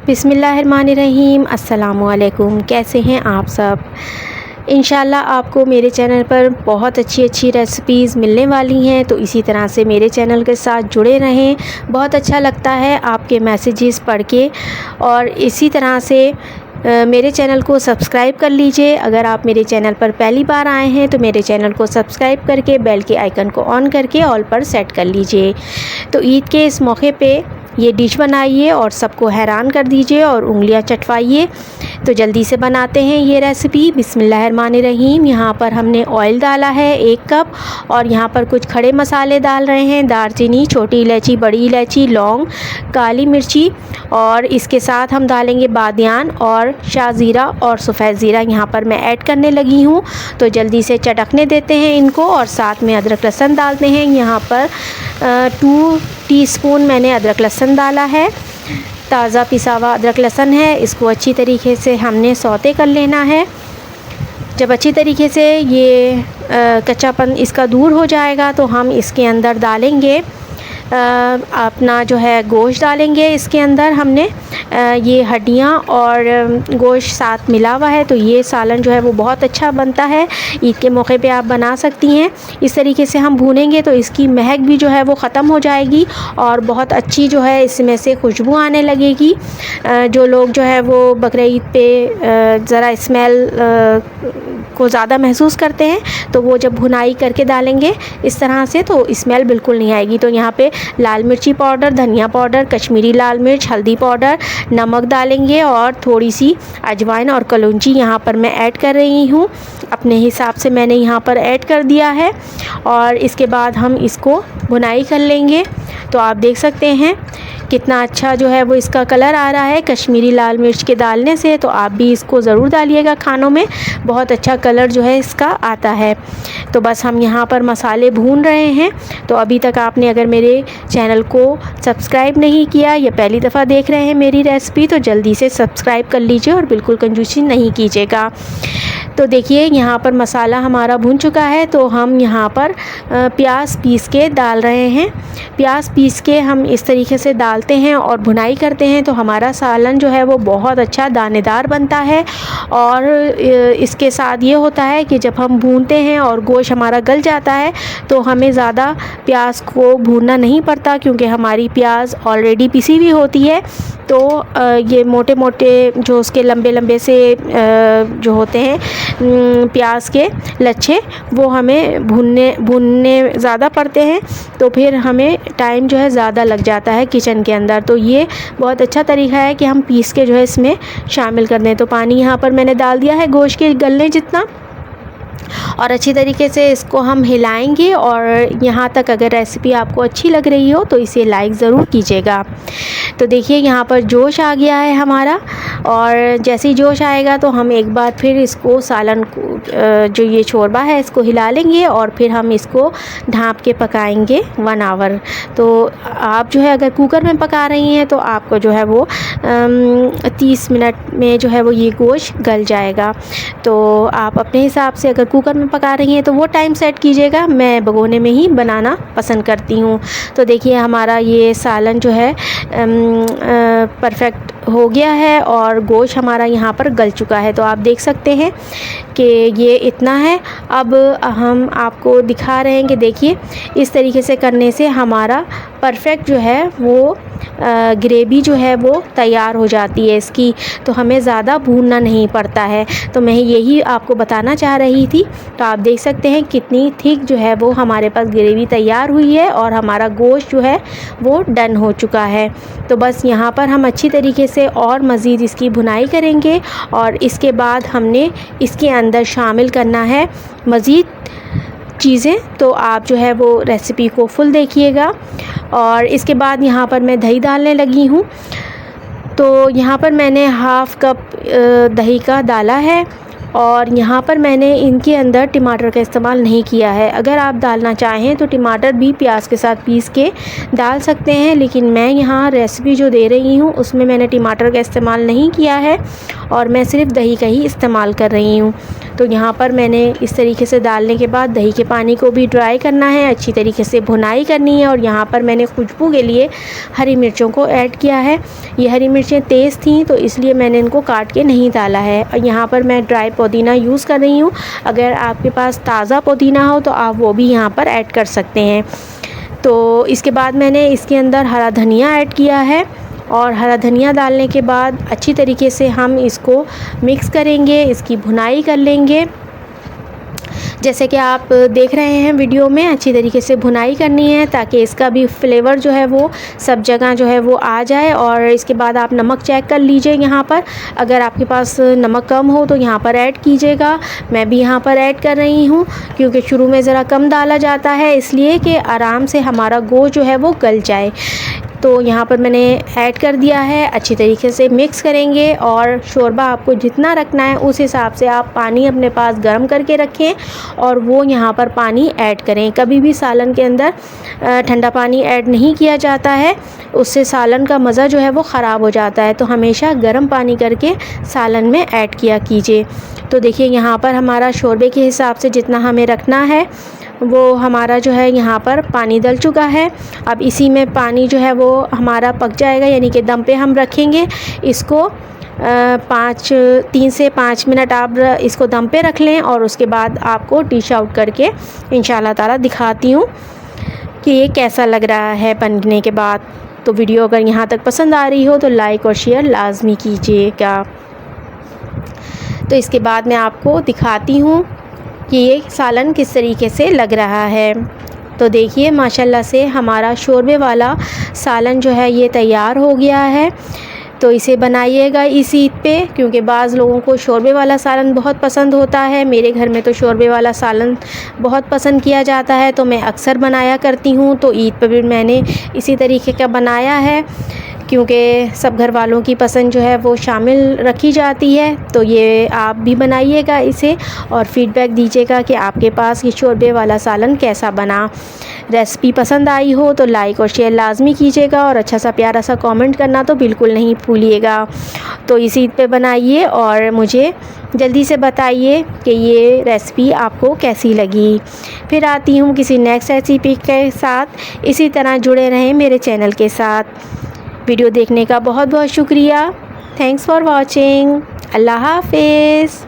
बिस्मिल्लाहिर्रहमानिर्रहीम। अस्सलामुअलैकुम। कैसे हैं आप सब? इंशाल्लाह आपको मेरे चैनल पर बहुत अच्छी रेसिपीज़ मिलने वाली हैं, तो इसी तरह से मेरे चैनल के साथ जुड़े रहें। बहुत अच्छा लगता है आपके मैसेजेस पढ़ के, और इसी तरह से मेरे चैनल को सब्सक्राइब कर लीजिए। अगर आप मेरे चैनल पर पहली बार आए हैं तो मेरे चैनल को सब्सक्राइब करके बेल के आइकन को ऑन करके ऑल पर सेट कर लीजिए। तो ईद के इस मौके पे ये डिश बनाइए और सबको हैरान कर दीजिए और उंगलियां चटवाइए। तो जल्दी से बनाते हैं ये रेसिपी। बिस्मिल्लाहिर्रहमानिर्रहीम। यहाँ पर हमने ऑयल डाला है 1 कप, और यहाँ पर कुछ खड़े मसाले डाल रहे हैं। दालचीनी, छोटी इलायची, बड़ी इलायची, लौंग, काली मिर्ची, और इसके साथ हम डालेंगे बादियान और शाज़ीरा और सफ़ेद ज़ीरा यहाँ पर मैं ऐड करने लगी हूँ। तो जल्दी से चटकने देते हैं इनको, और साथ में अदरक लहसुन डालते हैं। यहाँ पर 2 टीस्पून मैंने अदरक लहसुन डाला है। ताज़ा पिसा हुआ अदरक लहसुन है। इसको अच्छी तरीके से हमने सौते कर लेना है। जब अच्छी तरीके से ये कच्चापन इसका दूर हो जाएगा तो हम इसके अंदर डालेंगे अपना जो है गोश्त डालेंगे। इसके अंदर हमने ये हड्डियाँ और गोश्त साथ मिला हुआ है, तो ये सालन जो है वो बहुत अच्छा बनता है। ईद के मौके पे आप बना सकती हैं। इस तरीके से हम भूनेंगे तो इसकी महक भी जो है वो ख़त्म हो जाएगी, और बहुत अच्छी जो है इसमें से खुशबू आने लगेगी। जो लोग जो है वो बकरा ईद पे ज़रा स्मेल को ज़्यादा महसूस करते हैं, तो वो जब भुनाई करके डालेंगे इस तरह से तो स्मेल बिल्कुल नहीं आएगी। तो यहाँ पे लाल मिर्ची पाउडर, धनिया पाउडर, कश्मीरी लाल मिर्च, हल्दी पाउडर, नमक डालेंगे, और थोड़ी सी अजवाइन और कलौंजी यहाँ पर मैं ऐड कर रही हूँ। अपने हिसाब से मैंने यहाँ पर ऐड कर दिया है, और इसके बाद हम इसको भुनाई कर लेंगे। तो आप देख सकते हैं कितना अच्छा जो है वो इसका कलर आ रहा है कश्मीरी लाल मिर्च के डालने से। तो आप भी इसको ज़रूर डालिएगा खानों में, बहुत अच्छा कलर जो है इसका आता है। तो बस हम यहाँ पर मसाले भून रहे हैं। तो अभी तक आपने अगर मेरे चैनल को सब्सक्राइब नहीं किया या पहली दफ़ा देख रहे हैं मेरी रेसिपी, तो जल्दी से सब्सक्राइब कर लीजिए और बिल्कुल कंजूसी नहीं कीजिएगा। तो देखिए यहाँ पर मसाला हमारा भून चुका है। तो हम यहाँ पर प्याज पीस के डाल रहे हैं। प्याज पीस के हम इस तरीके से डालते हैं और भुनाई करते हैं, तो हमारा सालन जो है वो बहुत अच्छा दानेदार बनता है। और इसके साथ ये होता है कि जब हम भूनते हैं और गोश्त हमारा गल जाता है तो हमें ज़्यादा प्याज को भूनना नहीं पड़ता, क्योंकि हमारी प्याज ऑलरेडी पिसी हुई होती है। तो ये मोटे मोटे जो उसके लंबे लंबे से जो होते हैं प्याज के लच्छे, वो हमें भूनने ज़्यादा पड़ते हैं, तो फिर हमें टाइम जो है ज़्यादा लग जाता है किचन के अंदर। तो ये बहुत अच्छा तरीका है कि हम पीस के जो है इसमें शामिल कर दें। तो पानी यहाँ पर मैंने डाल दिया है गोश्त के गलने जितना, और अच्छी तरीके से इसको हम हिलाएंगे। और यहाँ तक अगर रेसिपी आपको अच्छी लग रही हो तो इसे लाइक ज़रूर कीजिएगा। तो देखिए यहाँ पर जोश आ गया है हमारा, और जैसे ही जोश आएगा तो हम एक बार फिर इसको सालन को जो ये शोरबा है इसको हिला लेंगे, और फिर हम इसको ढाँप के पकाएंगे 1 आवर। तो आप जो है अगर कुकर में पका रही हैं तो आपको जो है वो 30 मिनट में जो है वो ये गोश्त गल जाएगा। तो आप अपने हिसाब से अगर कुकर में पका रही हैं तो वो टाइम सेट कीजिएगा। मैं भगोने में ही बनाना पसंद करती हूँ। तो देखिए हमारा ये सालन जो है परफेक्ट हो गया है, और गोश्त हमारा यहाँ पर गल चुका है। तो आप देख सकते हैं कि ये इतना है। अब हम आपको दिखा रहे हैं कि देखिए इस तरीके से करने से हमारा परफेक्ट जो है वो ग्रेवी जो है वो तैयार हो जाती है इसकी। तो हमें ज़्यादा भूनना नहीं पड़ता है। तो मैं यही आपको बताना चाह रही थी। तो आप देख सकते हैं कितनी थिक जो है वो हमारे पास ग्रेवी तैयार हुई है, और हमारा गोश्त जो है वो डन हो चुका है। तो बस यहाँ पर हम अच्छी तरीके से और मज़ीद इसकी भुनाई करेंगे, और इसके बाद हमने इसके अंदर शामिल करना है मज़ीद चीज़ें। तो आप जो है वो रेसिपी को फुल देखिएगा। और इसके बाद यहाँ पर मैं दही डालने लगी हूँ। तो यहाँ पर मैंने हाफ़ कप दही का डाला है, और यहाँ पर मैंने इनके अंदर टमाटर का इस्तेमाल नहीं किया है। अगर आप डालना चाहें तो टमाटर भी प्याज के साथ पीस के डाल सकते हैं, लेकिन मैं यहाँ रेसिपी जो दे रही हूँ उसमें मैंने टमाटर का इस्तेमाल नहीं किया है, और मैं सिर्फ दही का ही इस्तेमाल कर रही हूँ। तो यहाँ पर मैंने इस तरीके से डालने के बाद दही के पानी को भी ड्राई करना है, अच्छी तरीके से भुनाई करनी है। और यहाँ पर मैंने खुशबू के लिए हरी मिर्चों को ऐड किया है। ये हरी मिर्चें तेज़ थीं तो इसलिए मैंने इनको काट के नहीं डाला है। और यहाँ पर मैं ड्राई पुदीना यूज़ कर रही हूँ। अगर आपके पास ताज़ा पुदीना हो तो आप वो भी यहाँ पर ऐड कर सकते हैं। तो इसके बाद मैंने इसके अंदर हरा धनिया ऐड किया है और हरा धनिया डालने के बाद अच्छी तरीके से हम इसको मिक्स करेंगे, इसकी भुनाई कर लेंगे। जैसे कि आप देख रहे हैं वीडियो में, अच्छी तरीके से भुनाई करनी है ताकि इसका भी फ्लेवर जो है वो सब जगह जो है वो आ जाए। और इसके बाद आप नमक चेक कर लीजिए यहाँ पर, अगर आपके पास नमक कम हो तो यहाँ पर ऐड कीजिएगा। मैं भी यहाँ पर ऐड कर रही हूँ क्योंकि शुरू में ज़रा कम डाला जाता है, इसलिए कि आराम से हमारा गोश्त जो है वो गल जाए। तो यहाँ पर मैंने ऐड कर दिया है, अच्छी तरीके से मिक्स करेंगे। और शोरबा आपको जितना रखना है उस हिसाब से आप पानी अपने पास गर्म करके रखें और वो यहाँ पर पानी ऐड करें। कभी भी सालन के अंदर ठंडा पानी ऐड नहीं किया जाता है, उससे सालन का मज़ा जो है वो ख़राब हो जाता है। तो हमेशा गर्म पानी करके सालन में ऐड किया कीजिए। तो देखिए यहाँ पर हमारा शोरबे के हिसाब से जितना हमें रखना है वो हमारा जो है यहाँ पर पानी डल चुका है। अब इसी में पानी जो है वो हमारा पक जाएगा, यानी कि दम पे हम रखेंगे इसको 3 से 5 मिनट आप इसको दम पे रख लें। और उसके बाद आपको डिश आउट करके इंशाल्लाह ताला दिखाती हूँ कि ये कैसा लग रहा है बनने के बाद। तो वीडियो अगर यहाँ तक पसंद आ रही हो तो लाइक और शेयर लाजमी कीजिएगा। तो इसके बाद मैं आपको दिखाती हूँ कि ये सालन किस तरीके से लग रहा है। तो देखिए माशाल्लाह से हमारा शोरबे वाला सालन जो है ये तैयार हो गया है। तो इसे बनाइएगा इस ईद पे, क्योंकि बाज़ लोगों को शोरबे वाला सालन बहुत पसंद होता है। मेरे घर में तो शोरबे वाला सालन बहुत पसंद किया जाता है, तो मैं अक्सर बनाया करती हूँ। तो ईद पर भी मैंने इसी तरीके का बनाया है, क्योंकि सब घर वालों की पसंद जो है वो शामिल रखी जाती है। तो ये आप भी बनाइएगा इसे और फ़ीडबैक दीजिएगा कि आपके पास ये शोरबे वाला सालन कैसा बना। रेसिपी पसंद आई हो तो लाइक और शेयर लाजमी कीजिएगा और अच्छा सा प्यारा सा कमेंट करना तो बिल्कुल नहीं भूलिएगा। तो इस ईद पे बनाइए और मुझे जल्दी से बताइए कि ये रेसिपी आपको कैसी लगी। फिर आती हूँ किसी नेक्स्ट रेसिपी के साथ। इसी तरह जुड़े रहें मेरे चैनल के साथ। वीडियो देखने का बहुत बहुत शुक्रिया। Thanks for watching. अल्लाह हाफ़िज़।